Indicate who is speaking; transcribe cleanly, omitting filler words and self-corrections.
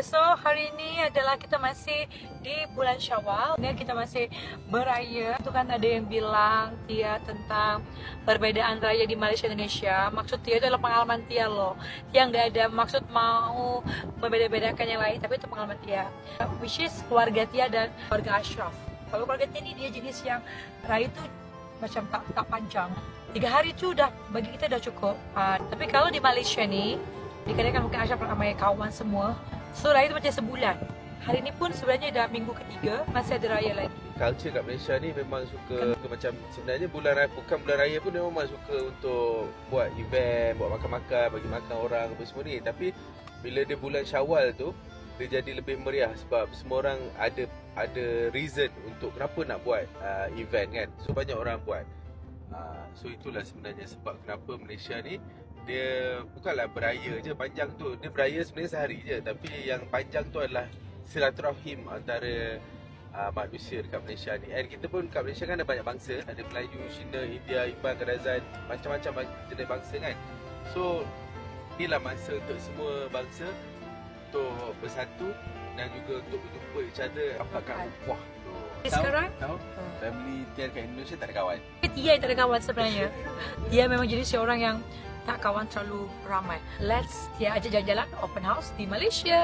Speaker 1: So hari ini adalah kita masih di bulan Syawal. Ini kita masih beraya. Itu kan ada yang bilang Tia tentang perbedaan raya di Malaysia dan Indonesia. Maksud Tia itu adalah pengalaman Tia loh. Tia nggak ada maksud mau membeda-bedakan yang lain, tapi itu pengalaman Tia. Which is keluarga Tia dan keluarga Ashraf. Kalau keluarga Tia ini dia jenis yang raya itu macam tak panjang. 3 hari itu udah bagi kita udah cukup. Tapi kalau di Malaysia nih, dikatakan mungkin Ashraf ramai kawan semua. So raya itu macam sebulan. Hari ini pun sebenarnya dah minggu ketiga, masih ada raya lagi.
Speaker 2: Culture kat Malaysia ni memang suka macam sebenarnya bukan bulan raya pun dia memang suka untuk buat event, buat makan-makan, bagi makan orang apa semua ni. Tapi bila dia bulan Syawal tu, dia jadi lebih meriah sebab semua orang ada reason untuk kenapa nak buat event kan. So banyak orang buat. So itulah sebenarnya sebab kenapa Malaysia ni dia bukanlah beraya je panjang tu. Dia beraya sebenarnya sehari je, tapi yang panjang tu adalah silaturahim antara manusia dekat Malaysia ni. And kita pun kat Malaysia kan ada banyak bangsa, ada Melayu, Cina, India, Iban, Kadazan, macam-macam jenis bangsa kan. So inilah masa untuk semua bangsa untuk bersatu dan juga untuk berjumpa each other, dapatkan upah tu.
Speaker 1: Sekarang
Speaker 2: Tahu? Family Tia kat Indonesia tak ada kawan.
Speaker 1: Tia yang tak ada kawan sebenarnya. Tia memang jadi seorang yang tak kawan terlalu ramai. Let's Tia ajak jalan-jalan open house di Malaysia.